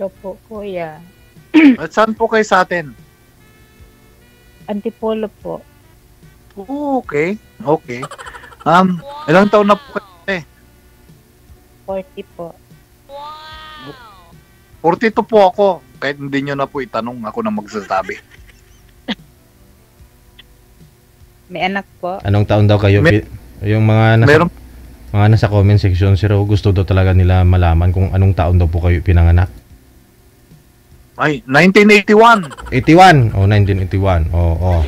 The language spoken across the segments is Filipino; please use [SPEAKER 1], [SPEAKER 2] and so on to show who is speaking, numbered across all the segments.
[SPEAKER 1] Hello po, kuya.
[SPEAKER 2] At saan po kayo sa atin?
[SPEAKER 1] Antipolo po.
[SPEAKER 2] Okay. Okay. Ilang taon na po kayo?
[SPEAKER 1] 40 po.
[SPEAKER 2] 42 po ako. Kahit hindi nyo na po itanong, ako na magsasabi.
[SPEAKER 1] May anak po.
[SPEAKER 3] Anong taon daw kayo? Yung mga nasa comment section, sir, gusto daw talaga nila malaman kung anong taon daw po kayo pinanganak.
[SPEAKER 2] Ay, 1981.
[SPEAKER 3] 81. Oh, 1981. Oh.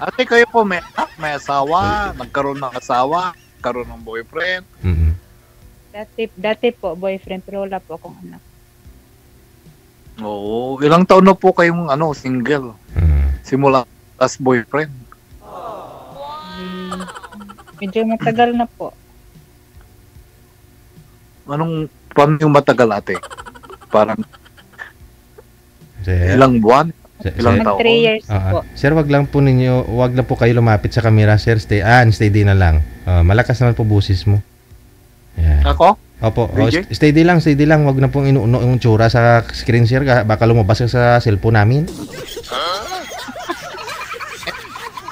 [SPEAKER 2] Ate, kayo po may anak, may asawa, nagkaroon ng asawa, nagkaroon ng boyfriend.
[SPEAKER 3] Mm-hmm.
[SPEAKER 1] Dati po, boyfriend, pero wala po akong anak.
[SPEAKER 2] Oo, ilang taon na po kayong single? Simula as boyfriend.
[SPEAKER 1] Medyo matagal na po.
[SPEAKER 2] Paano yung matagal, ate? Parang ilang buwan? Ilang taon?
[SPEAKER 1] 3 years po.
[SPEAKER 3] Sir, wag lang po kayo lumapit sa camera, sir. Stay din na lang. Malakas naman po busis mo. Yeah.
[SPEAKER 2] Ako?
[SPEAKER 3] Opo. Stay lang. Wag na pong inuuno yung tsura sa screen, sir. Baka lumabas ka sa cellphone namin.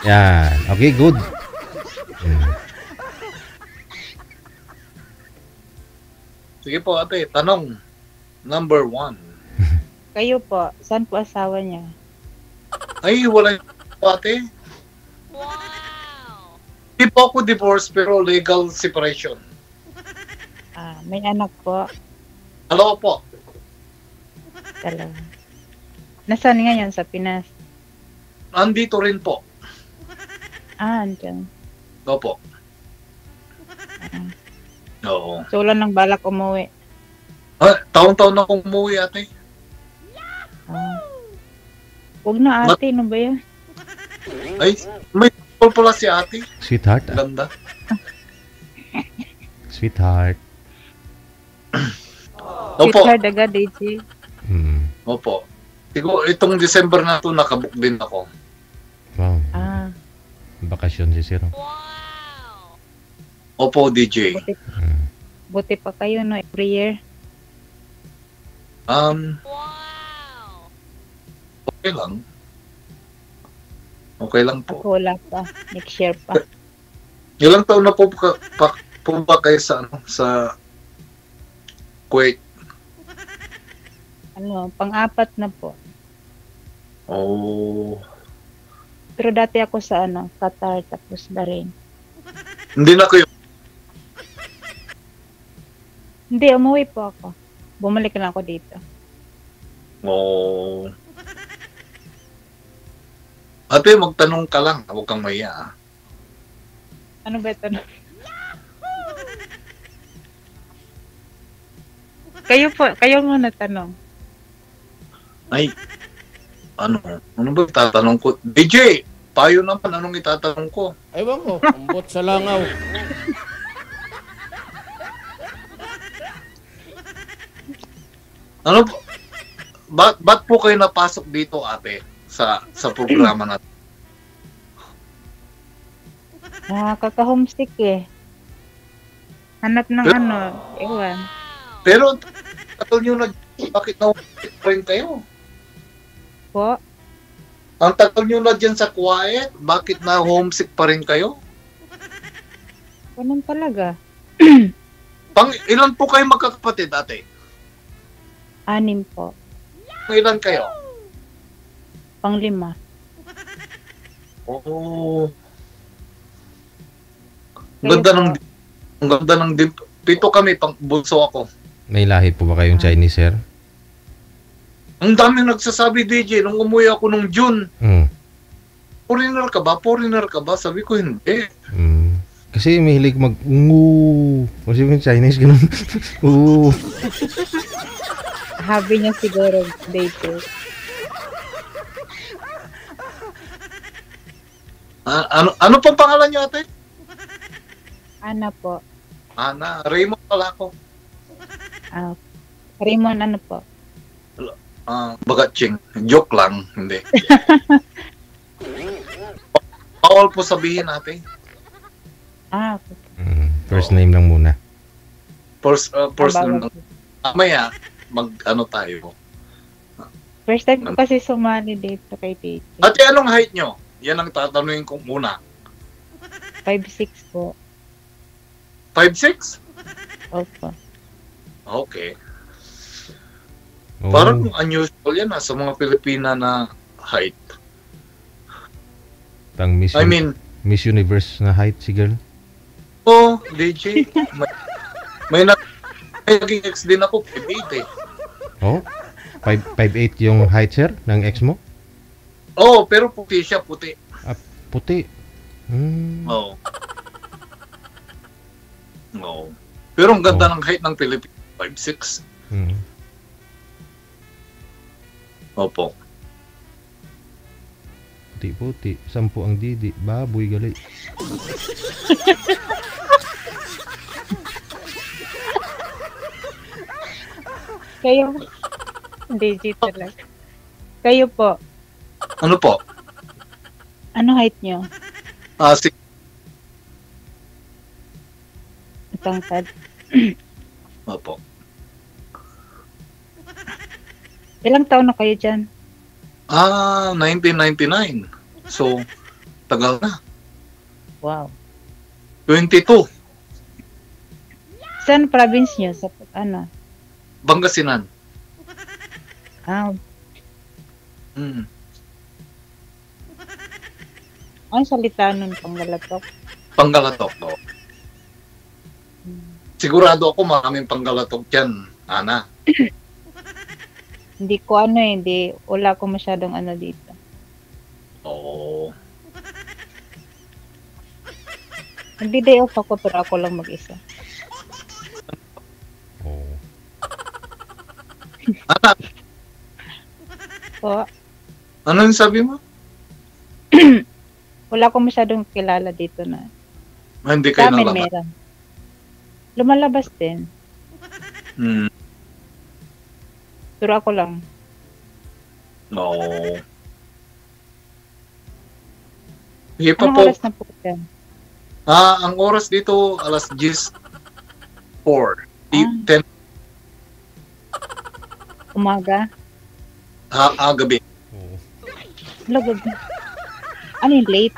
[SPEAKER 3] Yan. Okay, good.
[SPEAKER 2] Sige po, ate. Tanong. Number 1.
[SPEAKER 1] Kayo po, saan po asawa niya?
[SPEAKER 2] Ay, wala po, ate. Hindi po ako divorce, pero legal separation.
[SPEAKER 1] May anak po.
[SPEAKER 2] Hello po.
[SPEAKER 1] Dalawa. Nasaan ngayon sa Pinas?
[SPEAKER 2] Andito rin po.
[SPEAKER 1] Andyan.
[SPEAKER 2] Opo. Oo.
[SPEAKER 1] So, wala nang balak umuwi.
[SPEAKER 2] Taon-taon na akong umuwi, ate.
[SPEAKER 1] Huwag na, ate. Ano ba yan?
[SPEAKER 2] Ay, may call pala si ate.
[SPEAKER 3] Sweetheart.
[SPEAKER 2] Ganda.
[SPEAKER 3] Sweetheart.
[SPEAKER 2] Opo.
[SPEAKER 1] Sweetheart agad, DJ.
[SPEAKER 2] Opo. Siguro, itong December na ito, nakabook din ako.
[SPEAKER 3] Wow. Bakasyon si Sir.
[SPEAKER 2] Opo, DJ.
[SPEAKER 1] Buti pa kayo, no? Every year.
[SPEAKER 2] Okay lang. Okay lang po.
[SPEAKER 1] Ako wala pa. Next year pa.
[SPEAKER 2] Ilang taon na po ba kayo sa Kuwait?
[SPEAKER 1] Pang-apat na po.
[SPEAKER 2] Oh.
[SPEAKER 1] Pero dati ako sa Qatar, tapos Bahrain.
[SPEAKER 2] Hindi na kayo.
[SPEAKER 1] Hindi, umuwi po ako. Bumalik na ako dito.
[SPEAKER 2] Oh. Ate, magtanong ka lang. Huwag kang maya.
[SPEAKER 1] Ano ba ito? Kayo muna tanong.
[SPEAKER 2] Ay, ano ba itatanong ko? DJ, payo naman, anong itatanong ko?
[SPEAKER 4] Ewan ko, ambot sa langaw.
[SPEAKER 2] Ano po? Ba't po kayo napasok dito, ate, sa programa natin?
[SPEAKER 1] Kaka-homesick eh. Hanap ng ewan.
[SPEAKER 2] Pero, bakit na-homesick pa rin kayo?
[SPEAKER 1] Po?
[SPEAKER 2] Ang tagal nyo na dyan sa quiet, bakit na-homesick pa rin kayo?
[SPEAKER 1] Ganun talaga.
[SPEAKER 2] Ilan po kayo magkakapatid, ate?
[SPEAKER 1] 6 po.
[SPEAKER 2] Ilan kayo?
[SPEAKER 1] Pang-5.
[SPEAKER 2] Oo. Ang ganda ng 7 kami, bunso ako.
[SPEAKER 3] May lahi po ba kayong Chinese, sir?
[SPEAKER 2] Ang dami nagsasabi, DJ, nung umuwi ako nung June. Foreigner ka ba? Sabi ko, hindi.
[SPEAKER 3] Kasi mahilig kasi yung Chinese, ganun.
[SPEAKER 1] Habi niya siguro, date.
[SPEAKER 2] Ano pang pangalan niyo, ate?
[SPEAKER 1] Ana po.
[SPEAKER 2] Ana. Raymond pala ako.
[SPEAKER 1] Raymond ano po?
[SPEAKER 2] Bagatching. Joke lang. Hindi. Bawal po sabihin natin.
[SPEAKER 1] Okay.
[SPEAKER 3] First
[SPEAKER 2] Oo.
[SPEAKER 3] name lang muna.
[SPEAKER 2] First
[SPEAKER 1] Bawal
[SPEAKER 2] name.
[SPEAKER 1] po.
[SPEAKER 2] Mamaya, mag-ano tayo.
[SPEAKER 1] First time ko kasi sumali dito kay DJ.
[SPEAKER 2] Ate, anong height nyo? Yan ang tatanungin ko muna.
[SPEAKER 1] 5'6" po.
[SPEAKER 2] 5'6"?
[SPEAKER 1] Opo.
[SPEAKER 2] Okay.
[SPEAKER 3] Oo.
[SPEAKER 2] Parang unusual yan sa mga Pilipina na height.
[SPEAKER 3] Tang Miss,
[SPEAKER 2] I mean,
[SPEAKER 3] Miss Universe na height si girl.
[SPEAKER 2] DJ, may naging ex din ako, 5'8" eh.
[SPEAKER 3] Oh? 5'8 yung height, sir, ng ex mo?
[SPEAKER 2] Pero puti siya, puti.
[SPEAKER 3] Puti.
[SPEAKER 2] Oo. Pero ang ganda ng height ng Pilipino, 5'6". Opo.
[SPEAKER 3] Puti-puti. 10 ang didi. Baboy gali.
[SPEAKER 1] Kayo, DJ talaga. Kayo po,
[SPEAKER 2] Ano po?
[SPEAKER 1] ano height nyo?
[SPEAKER 2] Si
[SPEAKER 1] Tangkad.
[SPEAKER 2] Opo.
[SPEAKER 1] Ilang taon na kayo dyan?
[SPEAKER 2] 1999. So, tagal na.
[SPEAKER 1] Wow.
[SPEAKER 2] 22.
[SPEAKER 1] Saan province nyo? Sa ano?
[SPEAKER 2] Pangasinan.
[SPEAKER 1] Ah, ang salita nun pang Galatok.
[SPEAKER 2] Panggalatok. No? Sigurado ako maraming panggalatok dyan, Ana.
[SPEAKER 1] Hindi ko hindi wala ko masyadong dito.
[SPEAKER 2] Oo.
[SPEAKER 1] Nagdi-day off ako pero ako lang mag-isa.
[SPEAKER 3] Oh.
[SPEAKER 2] Ana,
[SPEAKER 1] So,
[SPEAKER 2] ano yung sabi mo?
[SPEAKER 1] wala ko masyadong kilala dito na.
[SPEAKER 2] Hindi
[SPEAKER 1] Sa
[SPEAKER 2] kayo
[SPEAKER 1] amin
[SPEAKER 2] nalaman.
[SPEAKER 1] meron. Lumalabas din. Pero ako lang.
[SPEAKER 2] No. Sige pa
[SPEAKER 1] Anong
[SPEAKER 2] po.
[SPEAKER 1] oras na po yan?
[SPEAKER 2] Ang oras dito, alas 10:04. 10
[SPEAKER 1] Umaga?
[SPEAKER 2] gabi.
[SPEAKER 3] Oh.
[SPEAKER 1] Lagod. Ano yung late?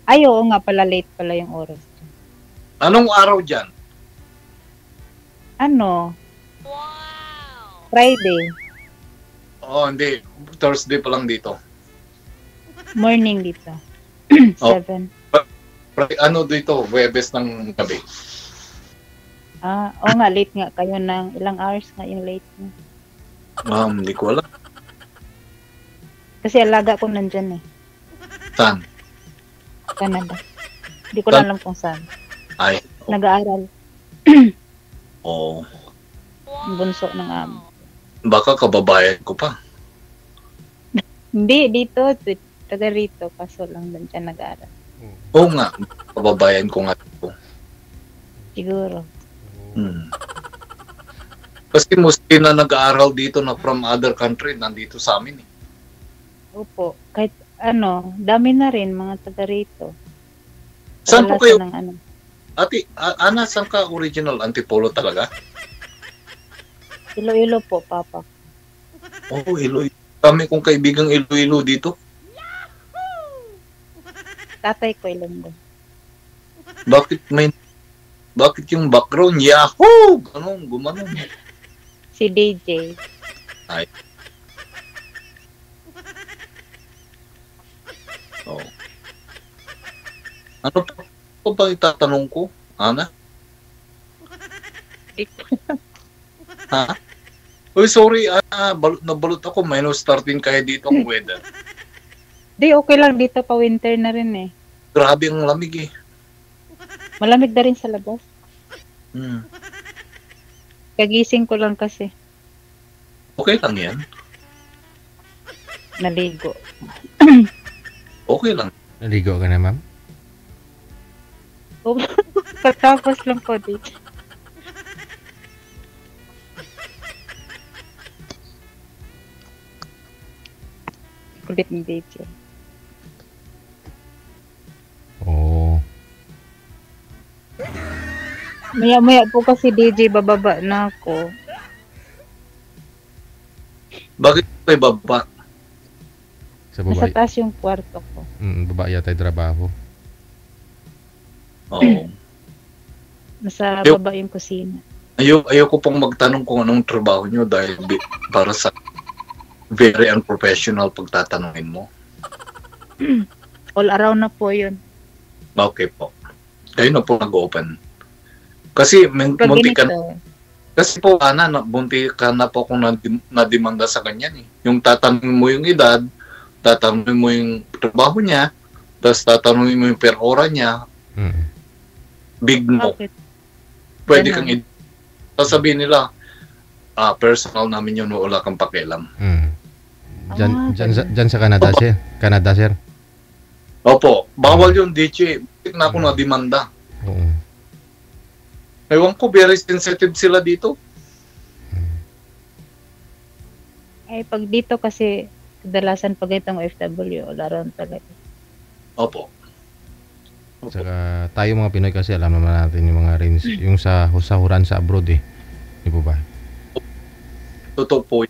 [SPEAKER 1] Ay, oo nga pala, late pala yung oras.
[SPEAKER 2] Anong araw dyan?
[SPEAKER 1] Ano? Friday.
[SPEAKER 2] Hindi. Thursday pa lang dito.
[SPEAKER 1] Morning dito.
[SPEAKER 2] Oh.
[SPEAKER 1] 7.
[SPEAKER 2] Ano dito? Webes ng gabi.
[SPEAKER 1] Oo nga, late nga kayo ng ilang hours nga yung late mo.
[SPEAKER 2] Hindi ko alam.
[SPEAKER 1] Kasi alaga ko nandyan eh.
[SPEAKER 2] Saan?
[SPEAKER 1] Canada. Hindi ko lang alam kung saan.
[SPEAKER 2] Ay.
[SPEAKER 1] Nag-aaral.
[SPEAKER 2] Oo.
[SPEAKER 1] Ang bunso ng amo.
[SPEAKER 2] Baka kababayan ko pa.
[SPEAKER 1] Hindi, dito. Taga rito. Kaso lang nandyan nag-aaral.
[SPEAKER 2] Oo nga. Kababayan ko nga ito.
[SPEAKER 1] Siguro.
[SPEAKER 2] Kasi mostly na nag-aaral dito na from other country, nandito sa amin eh.
[SPEAKER 1] Opo. Kahit dami na rin mga taga rito.
[SPEAKER 2] Saan po kayo?
[SPEAKER 1] Ng
[SPEAKER 2] Ate, Ana, saan ka original? Antipolo talaga?
[SPEAKER 1] Iloilo po, Papa.
[SPEAKER 2] Iloilo. Kami kong kaibigang Iloilo dito.
[SPEAKER 1] Tatay ko Ilonggo.
[SPEAKER 2] Bakit yung background? Yahoo! Ganun, gumanon.
[SPEAKER 1] Si DJ.
[SPEAKER 2] Ay. Ano pa ba itatanong ko, Ana? Ha? Uy, sorry, nabalot ako. Minus 13 kaya dito ang weather.
[SPEAKER 1] Di, okay lang dito pa winter na rin eh.
[SPEAKER 2] Grabe ang lamig eh.
[SPEAKER 1] Malamig na rin sa labas. Kagising ko lang kasi.
[SPEAKER 2] Okay lang yan.
[SPEAKER 1] Naligo.
[SPEAKER 2] Okay lang.
[SPEAKER 3] Naligo ka na, ma'am?
[SPEAKER 1] Patapos lang po dito. Kulit ni DJ.
[SPEAKER 3] Oo.
[SPEAKER 1] Maya-maya po kasi DJ bababa na ako.
[SPEAKER 2] Bakit may baba?
[SPEAKER 3] Sa
[SPEAKER 1] Nasa
[SPEAKER 3] babae.
[SPEAKER 1] taas yung kwarto ko.
[SPEAKER 3] Babae yata yung trabaho.
[SPEAKER 2] Oo.
[SPEAKER 1] Nasa
[SPEAKER 2] Yung-
[SPEAKER 1] baba yung kusina.
[SPEAKER 2] Ayoko pong magtanong kung anong trabaho nyo dahil para sa very unprofessional pagtatanungin mo.
[SPEAKER 1] All around na po yun.
[SPEAKER 2] Okay po. Kayo na po nag-open. Kasi
[SPEAKER 1] Pag
[SPEAKER 2] munti ka
[SPEAKER 1] ganito,
[SPEAKER 2] kasi po bunti ka na po kung nadimanda sa kanya eh. Yung tatanungin mo yung edad, tatanungin mo yung trabaho niya, tapos tatanungin mo yung per hora niya,
[SPEAKER 3] Mm.
[SPEAKER 2] big no.
[SPEAKER 1] bakit?
[SPEAKER 2] Pwede
[SPEAKER 1] Ganun.
[SPEAKER 2] kang sasabihin nila, personal namin yun, wala kang pakialam.
[SPEAKER 3] Mm.
[SPEAKER 1] ganun.
[SPEAKER 3] Dyan sa Canada, sir. Canada, sir.
[SPEAKER 2] Opo, bawal yun, DJ. Bakit na ako nadimanda?
[SPEAKER 3] Oo.
[SPEAKER 2] Ewan ko, very sensitive sila dito.
[SPEAKER 1] Ay, pag dito kasi, kadalasan pag itong OFW, all around talaga.
[SPEAKER 2] Opo.
[SPEAKER 3] Saka tayo mga Pinoy kasi alam naman natin yung mga range, yung sa sahuran sa abroad eh. Di po ba?
[SPEAKER 2] Totoo po.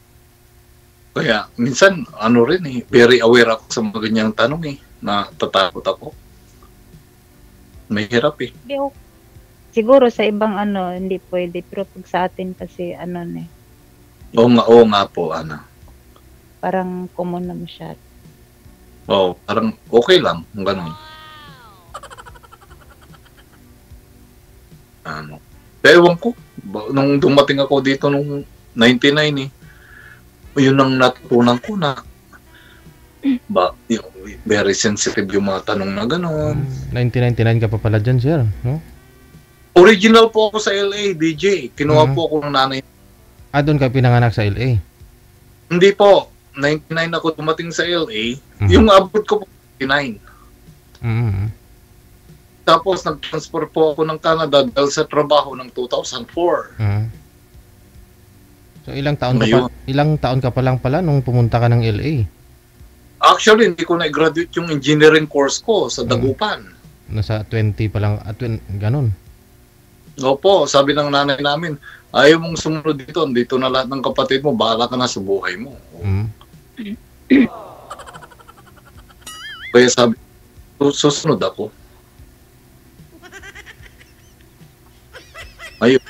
[SPEAKER 2] Kaya, minsan, rin very aware ako sa mga ganyang tanong na tatakot ako. May hirap eh.
[SPEAKER 1] Hindi, siguro sa ibang hindi pwede. Pero pag sa atin kasi,
[SPEAKER 2] Oo nga po, Ana.
[SPEAKER 1] parang common na masyado.
[SPEAKER 2] Oo, parang okay lang, kung ganun. Ewan ko, nung dumating ako dito nung 99 yun ang natutunan ko na yung very sensitive yung mga tanong na gano'n.
[SPEAKER 3] 1999 ka pa pala dyan, sir. No?
[SPEAKER 2] Original po ako sa LA, DJ. Kinuha po ako ng nanay.
[SPEAKER 3] Doon ka pinanganak sa LA.
[SPEAKER 2] Hindi po, 99 ako dumating sa LA.
[SPEAKER 3] Mhm.
[SPEAKER 2] Yung abot ko po, 99.
[SPEAKER 3] Mm.
[SPEAKER 2] Tapos nag-transfer po ako ng Canada dahil sa trabaho ng 2004.
[SPEAKER 3] Mm. So ilang taon
[SPEAKER 2] Ngayon.
[SPEAKER 3] ilang taon ka pa lang pala nung pumunta ka ng LA?
[SPEAKER 2] Actually, hindi ko na-graduate yung engineering course ko sa Dagupan.
[SPEAKER 3] Nasa 20 pa lang, ganun.
[SPEAKER 2] Opo, sabi ng nanay namin, ayaw mong sumunod dito, dito na lahat ng kapatid mo, bahala ka na sa buhay mo.
[SPEAKER 3] Mm.
[SPEAKER 2] Kaya sabi, susunod ako. Ayun.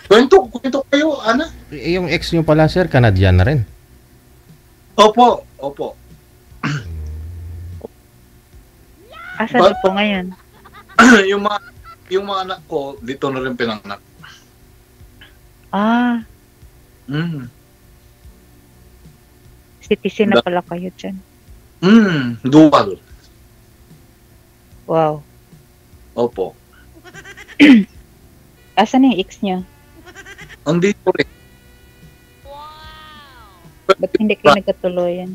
[SPEAKER 2] Kwento kayo, Ana?
[SPEAKER 3] Yung ex nyo pala, sir, Canadian na rin.
[SPEAKER 2] Opo.
[SPEAKER 1] Asa na po ngayon?
[SPEAKER 2] yung mga anak ko, dito na rin pinanganak.
[SPEAKER 1] Ah, citizen na pala kayo dyan.
[SPEAKER 2] Dual.
[SPEAKER 1] Wow.
[SPEAKER 2] Opo.
[SPEAKER 1] Asa na yung ex nyo?
[SPEAKER 2] Andito rin.
[SPEAKER 1] Ba't hindi kayo nagkatuloyan?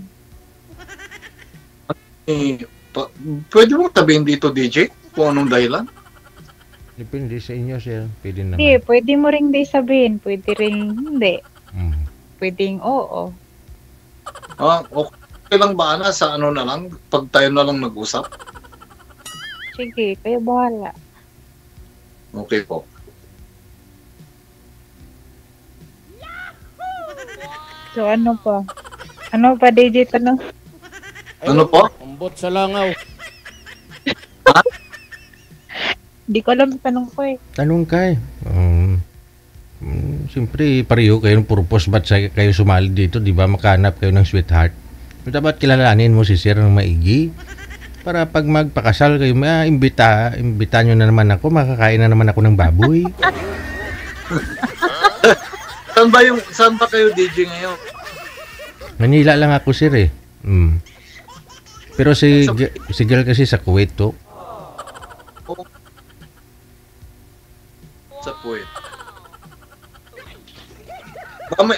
[SPEAKER 2] Pwede mo sabihin dito, DJ, kung anong dahilan?
[SPEAKER 3] Depende sa inyo, sir. Pwede naman.
[SPEAKER 1] Hindi, pwede mo ring di sabihin. Pwede ring hindi.
[SPEAKER 3] Mm.
[SPEAKER 1] Pwedeng oo.
[SPEAKER 2] Okay lang ba, Ana, sa ano na lang, pag tayo na lang nag-usap?
[SPEAKER 1] Sige, kayo bahala.
[SPEAKER 2] Okay po.
[SPEAKER 1] So ano pa? Ano pa, DJ, tanong?
[SPEAKER 2] Ano po?
[SPEAKER 4] Ambot sa langaw.
[SPEAKER 1] Di ko alam yung tanong ko eh.
[SPEAKER 3] Tanong ka eh. Siyempre, pareho kayo ng purpose. Ba't kayo sumali dito? Di ba makahanap kayo ng sweetheart? Dapat kilalanin mo si sir ng maigi. Para pag magpakasal kayo, imbita nyo na naman ako. Makakain na naman ako ng baboy.
[SPEAKER 2] Saan ba kayo DJ ngayon?
[SPEAKER 3] Manila lang ako, sir eh. Pero si girl kasi sa Kuwait to.
[SPEAKER 2] Sa Kuwait. Mamay,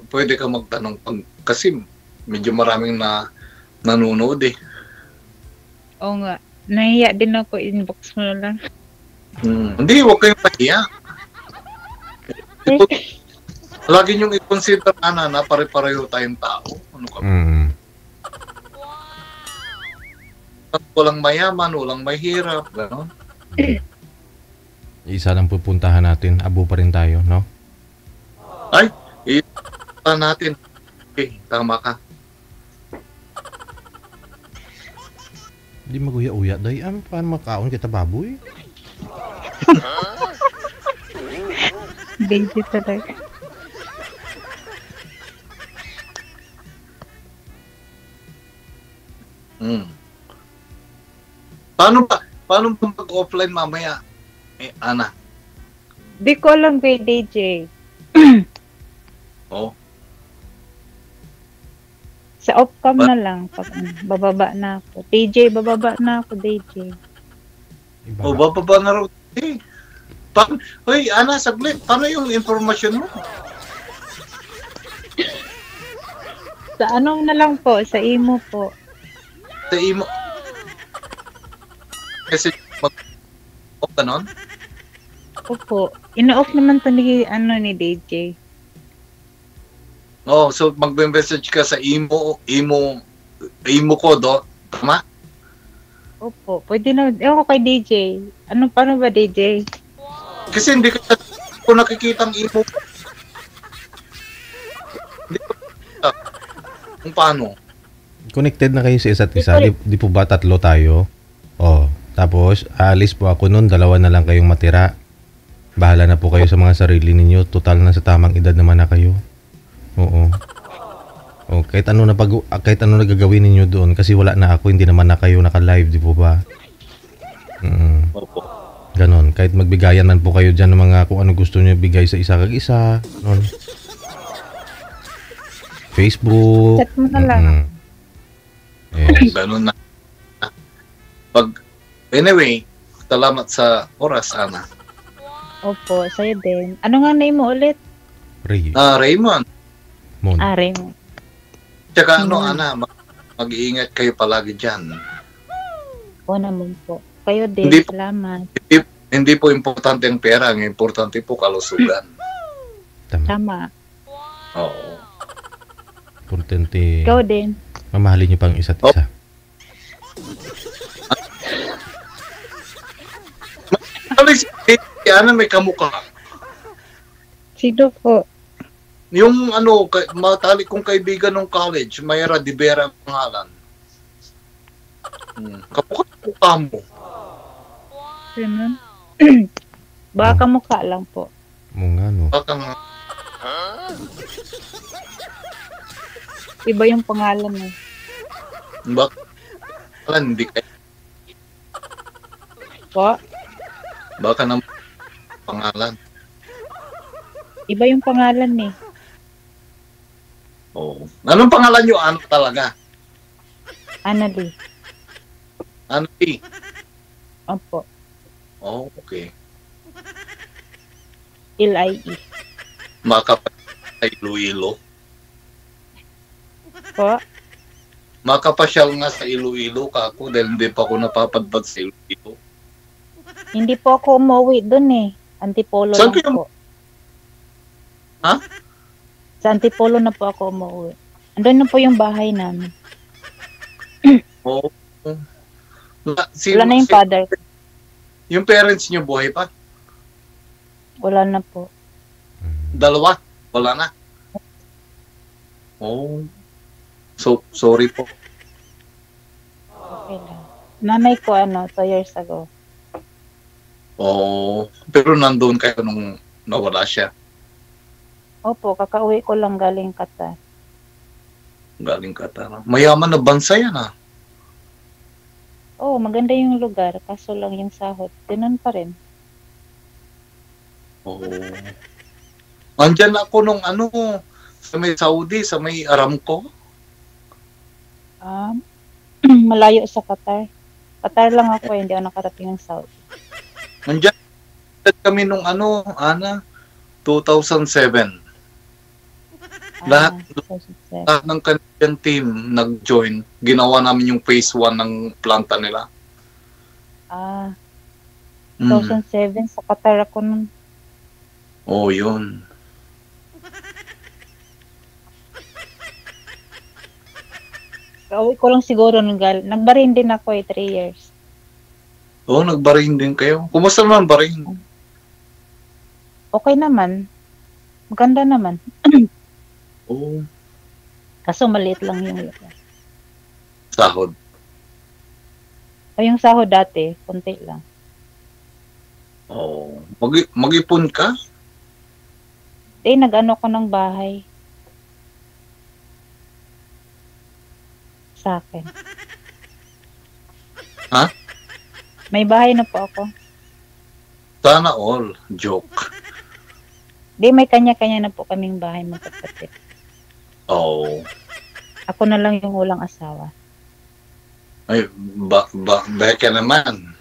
[SPEAKER 2] pwede ka magtanong kasi medyo maraming nanonood eh.
[SPEAKER 1] Oo nga. Nahiya din ako, inbox mo na lang.
[SPEAKER 2] Hindi, huwag kayong mahiya. Lagi niyong i-consider, Ana, na pare-pareho tayong tao. Ano ka? Walang mayaman, walang mahirap, gano'n.
[SPEAKER 3] Isa lang pupuntahan natin. Abo pa rin tayo, no?
[SPEAKER 2] Ay, ito natin. Okay, tama ka.
[SPEAKER 3] Di maguya-uya. Day, paano makaon kita baboy?
[SPEAKER 1] Baby talaga.
[SPEAKER 2] Paano ba mag-offline mamaya? Ana.
[SPEAKER 1] Di ko alam kay DJ.
[SPEAKER 2] Oh.
[SPEAKER 1] Sa off-cam na lang. Pag, bababa na ako. DJ, bababa na ako, DJ.
[SPEAKER 2] O, bababa na raw. Hoy, Ana, saglit. Paano yung informasyon mo?
[SPEAKER 1] Sa ano na lang po, sa imo po.
[SPEAKER 2] Sa imo. Kasi mag-off ganon?
[SPEAKER 1] Opo. Ino-off naman to ni DJ.
[SPEAKER 2] Oh, so magbe-message ka sa imo ko do. Tama?
[SPEAKER 1] Opo. Pwede na. Ewan ko kay DJ. Paano ba DJ?
[SPEAKER 2] Kasi hindi ko nakikita ang imo. Hindi ko nakikita kung paano.
[SPEAKER 3] Connected na kayo sa isa't isa. Di po ba tatlo tayo? Oh, tapos alis po ako nun. 2 na lang kayong matira. Bahala na po kayo sa mga sarili ninyo. Total na sa tamang edad naman na kayo. Oo. Oh, kahit ano nagagawin ninyo doon kasi wala na ako, hindi naman na kayo naka-live, di po ba?
[SPEAKER 2] Opo.
[SPEAKER 3] Ganon. Kahit magbigayan man po kayo dyan ng mga kung ano gusto niyo bigay sa isa kag isa. Ganon. Facebook.
[SPEAKER 1] Chat mo na lang.
[SPEAKER 3] Yes.
[SPEAKER 2] Ganun na. Anyway, salamat sa oras, Ana.
[SPEAKER 1] Opo, sa'yo din. Ano nga name mo ulit?
[SPEAKER 2] Raymond.
[SPEAKER 3] Mon.
[SPEAKER 1] Raymond.
[SPEAKER 2] Tsaka Ana, mag-iingat kayo palagi dyan.
[SPEAKER 1] O naman po. Kayo din,
[SPEAKER 2] Hindi-
[SPEAKER 1] salamat.
[SPEAKER 2] Hindi po importante ang pera, ang importante po kalusugan.
[SPEAKER 3] Tama.
[SPEAKER 1] Tama.
[SPEAKER 2] Oo.
[SPEAKER 3] Importante.
[SPEAKER 1] Ikaw din.
[SPEAKER 3] Mamahalin niyo pang isa't isa.
[SPEAKER 2] Si Ana may kamukha.
[SPEAKER 1] Sino po?
[SPEAKER 2] Yung matalik kong kaibigan nung college, Mayra de Vera ang pangalan. Kamukha mo.
[SPEAKER 1] Sino? Baka mukha lang po.
[SPEAKER 3] Mga no.
[SPEAKER 2] Baka nga.
[SPEAKER 1] Iba yung pangalan mo.
[SPEAKER 2] Baka hindi kayo.
[SPEAKER 1] Po?
[SPEAKER 2] Baka na pangalan.
[SPEAKER 1] Iba yung pangalan eh.
[SPEAKER 2] Oo. Anong pangalan nyo? Ano talaga?
[SPEAKER 1] Annalie.
[SPEAKER 2] Ano
[SPEAKER 1] Opo.
[SPEAKER 2] Oh, okay.
[SPEAKER 1] L-I-E.
[SPEAKER 2] Makapasyal sa Iloilo.
[SPEAKER 1] Po?
[SPEAKER 2] Makapasyal nga sa Iloilo ka ako dahil hindi pa ako napapadpad sa Iloilo.
[SPEAKER 1] Hindi po ako umuwi dun eh. Antipolo
[SPEAKER 2] Saan
[SPEAKER 1] lang
[SPEAKER 2] kayo-
[SPEAKER 1] po.
[SPEAKER 2] Ha?
[SPEAKER 1] Sa Antipolo na po ako umuwi. Andun na po yung bahay namin.
[SPEAKER 2] Oo.
[SPEAKER 1] Wala na yung father.
[SPEAKER 2] Yung parents nyo buhay pa?
[SPEAKER 1] Wala na po.
[SPEAKER 2] Dalawa? Wala na? Oh. So, sorry po.
[SPEAKER 1] Okay lang. Nanay ko 2 years ago.
[SPEAKER 2] Oh. Pero nandun kayo nung nawala siya.
[SPEAKER 1] Opo, kakauwi ko lang galing Qatar.
[SPEAKER 2] Galing Qatar. Mayaman na bansa yan ah.
[SPEAKER 1] Oh, maganda yung lugar. Kaso lang yung sahod. Ganun pa rin.
[SPEAKER 2] Oo. Andyan ako nung sa may Saudi, sa may Aramco.
[SPEAKER 1] Malayo sa Qatar. Qatar lang ako hindi ako nakarating ng Saudi.
[SPEAKER 2] Andyan kami nung 2007. Lahat-
[SPEAKER 1] 2007.
[SPEAKER 2] Lahat ng Canadian team nag-join. Ginawa namin yung phase 1 ng planta nila.
[SPEAKER 1] 2007 sa Qatar ako nun.
[SPEAKER 2] Oh, yun.
[SPEAKER 1] Kauwi ko lang siguro nagbarin din ako 3 years.
[SPEAKER 2] Oo, nagbarin din kayo. Kumusta naman barin?
[SPEAKER 1] Okay naman. Maganda naman.
[SPEAKER 2] Oo,
[SPEAKER 1] Kaso maliit lang yung
[SPEAKER 2] sahod.
[SPEAKER 1] o yung sahod dati, konti lang.
[SPEAKER 2] Oo. Mag-ipon ka?
[SPEAKER 1] Nag-ano ko ng bahay. Sa akin.
[SPEAKER 2] Ha?
[SPEAKER 1] May bahay na po ako.
[SPEAKER 2] Sana all. Joke.
[SPEAKER 1] May kanya-kanya na po kaming bahay magkapatid.
[SPEAKER 2] Oo.
[SPEAKER 1] Ako na lang yung walang asawa.
[SPEAKER 2] Ay, beka naman.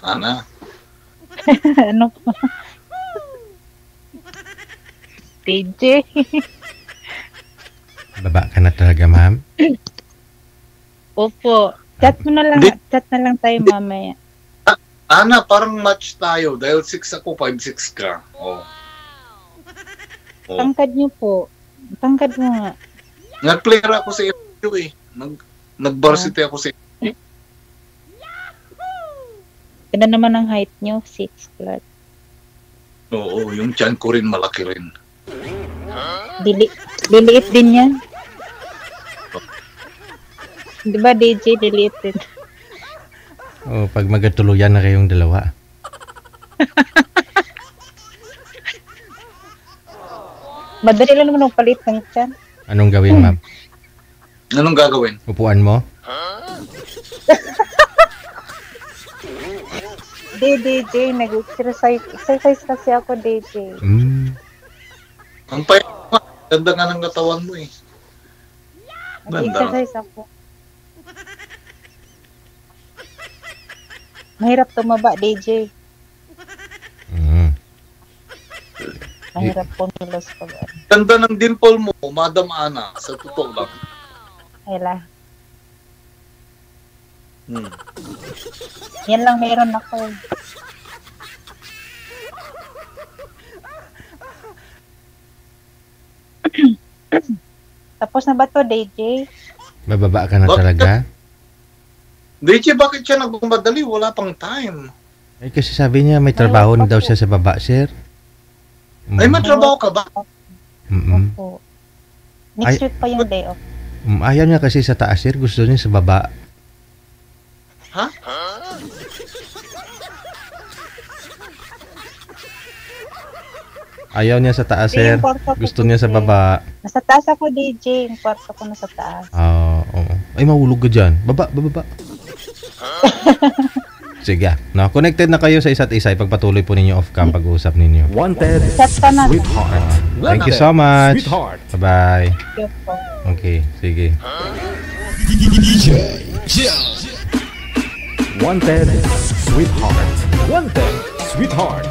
[SPEAKER 2] Ana.
[SPEAKER 1] Ano po? TJ.
[SPEAKER 3] Baba ka na talaga, ma'am.
[SPEAKER 1] Opo. Chat na lang tayo mamaya.
[SPEAKER 2] Ana, parang match tayo. Dahil 6 ako, 5'6 ka. Oh. Oh.
[SPEAKER 1] Tangkad niyo po. Tangkad mo nga.
[SPEAKER 2] Nag-player ako sa FU eh. Nag-varsity ako sa
[SPEAKER 1] Ganda naman ang height niyo, 6 flat.
[SPEAKER 2] Oo, yung tiyan ko rin malaki rin.
[SPEAKER 1] Liliit din yan. Di ba DJ, liliit din.
[SPEAKER 3] Oh, pag magkatuluyan na kayong dalawa.
[SPEAKER 1] Madali lang naman palit ng tiyan.
[SPEAKER 3] Anong gawin, ma'am?
[SPEAKER 2] Anong gagawin?
[SPEAKER 3] Upuan mo?
[SPEAKER 1] DJ, nag-exercise kasi ako, DJ.
[SPEAKER 2] Ang payat mo. Ganda nga ng katawan mo eh.
[SPEAKER 1] Nag-exercise ako. Mahirap tumaba, DJ. Mahirap pumilos pag
[SPEAKER 2] Ganda ng dimple mo, Madam Ana. Sa totoo lang.
[SPEAKER 1] Hala.
[SPEAKER 2] Hmm.
[SPEAKER 1] Yan lang meron ako. Tapos na ba to, DJ?
[SPEAKER 3] Bababa ka na
[SPEAKER 2] Bakit?
[SPEAKER 3] talaga?
[SPEAKER 2] DJ, bakit siya nagmamadali? Wala pang time.
[SPEAKER 3] Ay, kasi sabi niya may trabaho na daw siya sa baba, sir.
[SPEAKER 2] Ay, may trabaho ka ba?
[SPEAKER 1] Opo. Next
[SPEAKER 3] Ay-
[SPEAKER 1] week pa yung day off.
[SPEAKER 3] Ayaw niya kasi sa taas, sir. Gusto niya sa baba.
[SPEAKER 2] Ha?
[SPEAKER 3] Ayaw niya sa taas, sir.
[SPEAKER 1] Yung kwarto ko,
[SPEAKER 3] Gusto niya sa
[SPEAKER 1] DJ.
[SPEAKER 3] baba.
[SPEAKER 1] Nasa taas ako, DJ. Yung kwarto ko nasa taas.
[SPEAKER 3] Oo. Ay, mahulog ka dyan. Baba. Sige. No, connected na kayo sa isa't isa. Ipagpatuloy po ninyo off-cam pag-uusap ninyo.
[SPEAKER 5] Wanted
[SPEAKER 1] Chat ka na.
[SPEAKER 5] sweetheart.
[SPEAKER 3] Thank you so much.
[SPEAKER 5] Sweetheart.
[SPEAKER 3] Bye-bye.
[SPEAKER 1] Yun po.
[SPEAKER 3] Okay, sige.
[SPEAKER 5] Wanted sweetheart. Wanted sweetheart.